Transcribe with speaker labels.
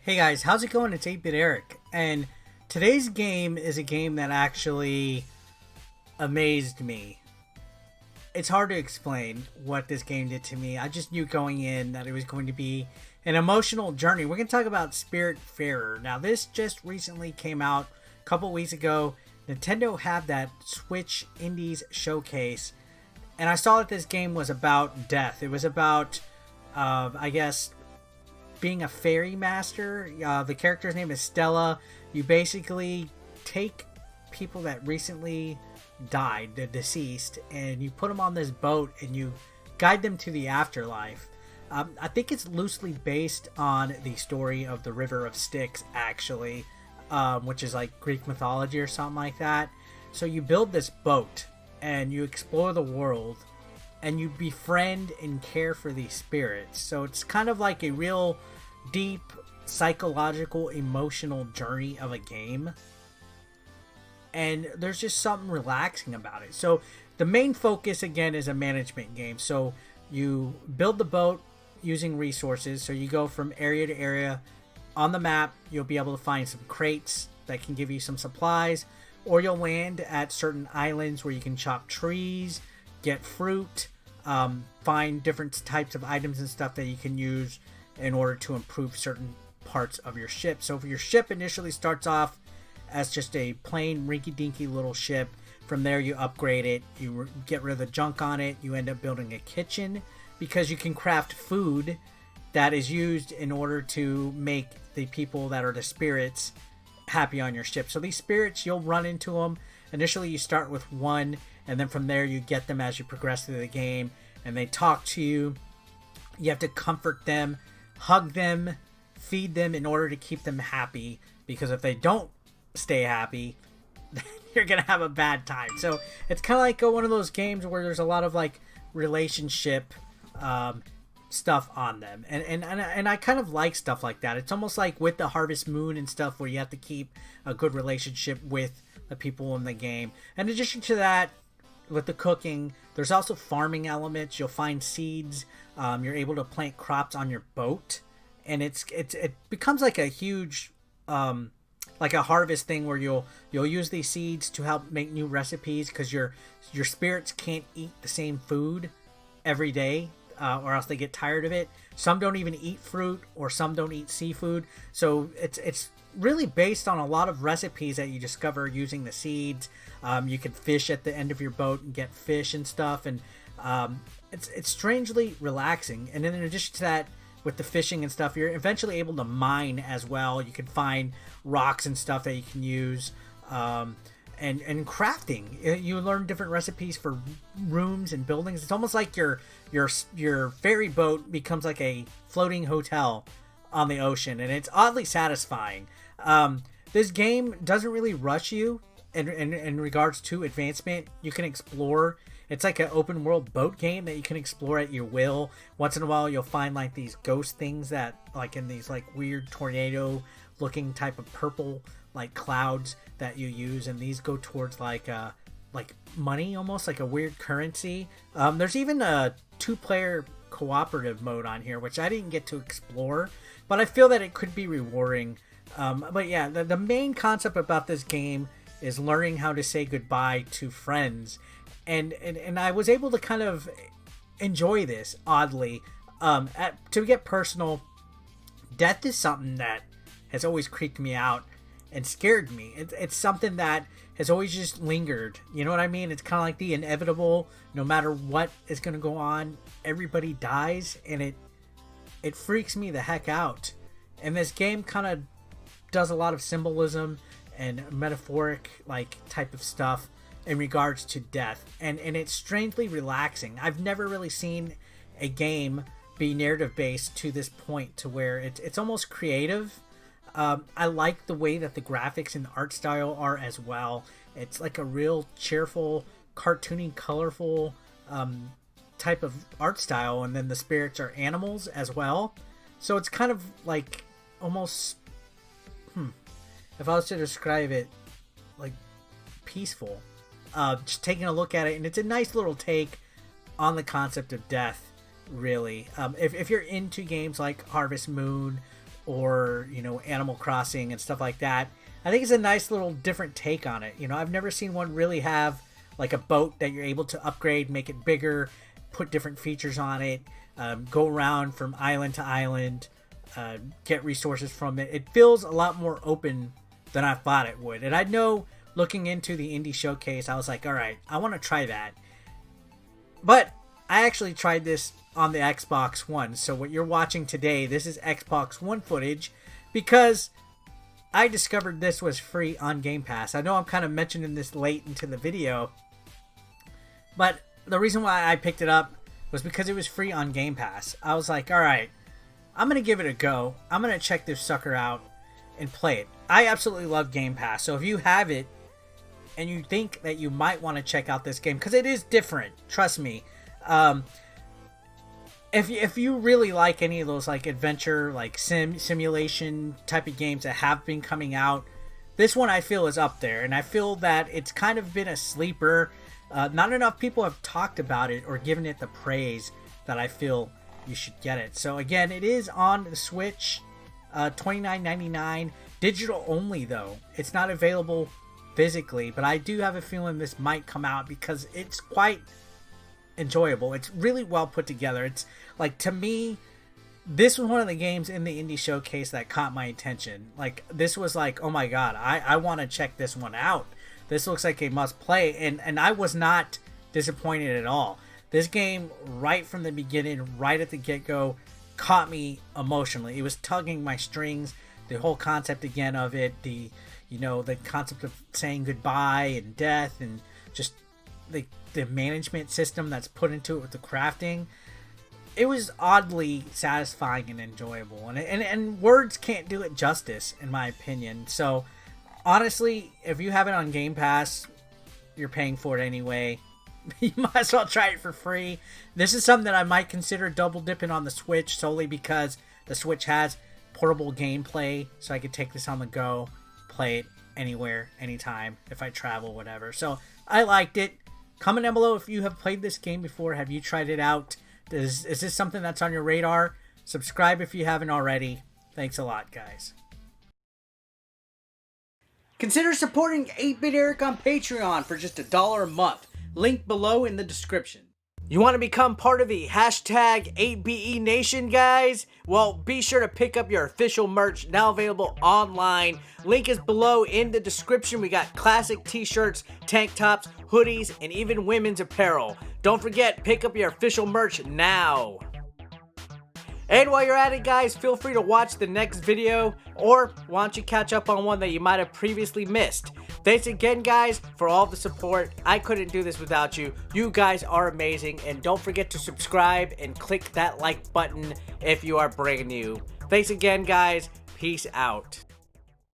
Speaker 1: Hey guys, how's it going? It's 8-Bit Eric, and today's game is a game that actually amazed me. It's hard to explain what this game did to me. I just knew going in that it was going to be an emotional journey. We're going to talk about Spiritfarer. Now, this just recently came out a couple weeks ago. Nintendo had that Switch Indies showcase, and I saw that this game was about death. It was about, I guess, being a ferrymaster. The character's name is Stella. You basically take people that recently died, the deceased, and you put them on this boat and you guide them to the afterlife. I think it's loosely based on the story of the River of Styx, actually, which is like Greek mythology or something like that. So you build this boat and you explore the world and you befriend and care for these spirits. So it's kind of like a real deep psychological emotional journey of a game, and there's just something relaxing about it. So the main focus again is a management game. So you build the boat using resources. So you go from area to area on the map. You'll be able to find some crates that can give you some supplies, or you'll land at certain islands where you can chop trees, get fruit, find different types of items and stuff that you can use in order to improve certain parts of your ship. So if your ship initially starts off as just a plain rinky-dinky little ship, from there you upgrade it, you get rid of the junk on it, you end up building a kitchen because you can craft food that is used in order to make the people that are the spirits happy on your ship. So these spirits, you'll run into them. Initially you start with one, and then from there you get them as you progress through the game, and they talk to you. You have to comfort them, hug them, feed them in order to keep them happy, because if they don't stay happy, you're gonna have a bad time. So it's kind of like one of those games where there's a lot of like relationship stuff on them, and I kind of like stuff like that. It's almost like with the Harvest Moon and stuff, where you have to keep a good relationship with the people in the game. In addition to that, with the cooking, there's also farming elements. You'll find seeds. You're able to plant crops on your boat, and it becomes like a huge like a harvest thing where you'll use these seeds to help make new recipes, because your spirits can't eat the same food every day, or else they get tired of it. Some don't even eat fruit, or some don't eat seafood. So it's really based on a lot of recipes that you discover using the seeds. You can fish at the end of your boat and get fish and stuff, and it's strangely relaxing. And then in addition to that, with the fishing and stuff, you're eventually able to mine as well. You can find rocks and stuff that you can use, and crafting. You learn different recipes for rooms and buildings. It's almost like your ferry boat becomes like a floating hotel on the ocean, and it's oddly satisfying. This game doesn't really rush you in regards to advancement. You can explore. It's like an open world boat game that you can explore at your will. Once in a while you'll find like these ghost things that, like in these like weird tornado looking type of purple like clouds that you use, and these go towards like money, almost like a weird currency. There's even a 2-player cooperative mode on here, which I didn't get to explore, but I feel that it could be rewarding. But yeah, the main concept about this game is learning how to say goodbye to friends, and I was able to kind of enjoy this oddly. To get personal, death is something that has always creeped me out and scared me. It's something that has always just lingered. You know what I mean? It's kind of like the inevitable. No matter what is going to go on, everybody dies, and it freaks me the heck out. And this game kind of does a lot of symbolism and metaphoric like type of stuff in regards to death, and it's strangely relaxing. I've never really seen a game be narrative based to this point, to where it's almost creative. I like the way that the graphics and the art style are as well. It's like a real cheerful, cartoony, colorful type of art style, and then the spirits are animals as well. So it's kind of like almost, if I was to describe it, like peaceful. Just taking a look at it, and it's a nice little take on the concept of death, really. If you're into games like Harvest Moon or, you know, Animal Crossing and stuff like that. I think it's a nice little different take on it. You know, I've never seen one really have like a boat that you're able to upgrade, make it bigger, put different features on it, go around from island to island, get resources from it. It feels a lot more open than I thought it would. And I know looking into the indie showcase, I was like, all right, I want to try that. But I actually tried this on the Xbox One. So what you're watching today, this is Xbox One footage, because I discovered this was free on Game Pass. I know I'm kind of mentioning this late into the video, but the reason why I picked it up was because it was free on Game Pass. I was like, all right, I'm going to give it a go. I'm going to check this sucker out and play it. I absolutely love Game Pass. So if you have it and you think that you might want to check out this game, because it is different, trust me. If you really like any of those like adventure, like simulation type of games that have been coming out, this one I feel is up there. And I feel that it's kind of been a sleeper. Not enough people have talked about it or given it the praise that I feel you should get it. So again, it is on the Switch, $29.99, digital only though. It's not available physically, but I do have a feeling this might come out because it's quite enjoyable. It's really well put together. It's like, to me, this was one of the games in the indie showcase that caught my attention. Like, this was like, oh my god, I want to check this one out. This looks like a must play, and I was not disappointed at all. This game, right from the beginning, right at the get-go, caught me emotionally. It was tugging my strings. The whole concept again of it, the concept of saying goodbye and death, and just the management system that's put into it with the crafting. It was oddly satisfying and enjoyable, and words can't do it justice, in my opinion. So honestly, if you have it on Game Pass, you're paying for it anyway. You might as well try it for free. This is something that I might consider double dipping on the Switch, solely because the Switch has portable gameplay, so I could take this on the go, play it anywhere, anytime, if I travel, whatever. So I liked it. Comment down below if you have played this game before. Have you tried it out? Is this something that's on your radar? Subscribe if you haven't already. Thanks a lot, guys. Consider supporting 8-Bit Eric on Patreon for just $1 a month. Link below in the description. You want to become part of the hashtag 8BE Nation, guys? Well, be sure to pick up your official merch, now available online. Link is below in the description. We got classic t-shirts, tank tops, hoodies, and even women's apparel. Don't forget, pick up your official merch now. And while you're at it, guys, feel free to watch the next video, or why don't you catch up on one that you might have previously missed. Thanks again, guys, for all the support. I couldn't do this without you. You guys are amazing, and don't forget to subscribe and click that like button if you are brand new. Thanks again, guys. Peace out.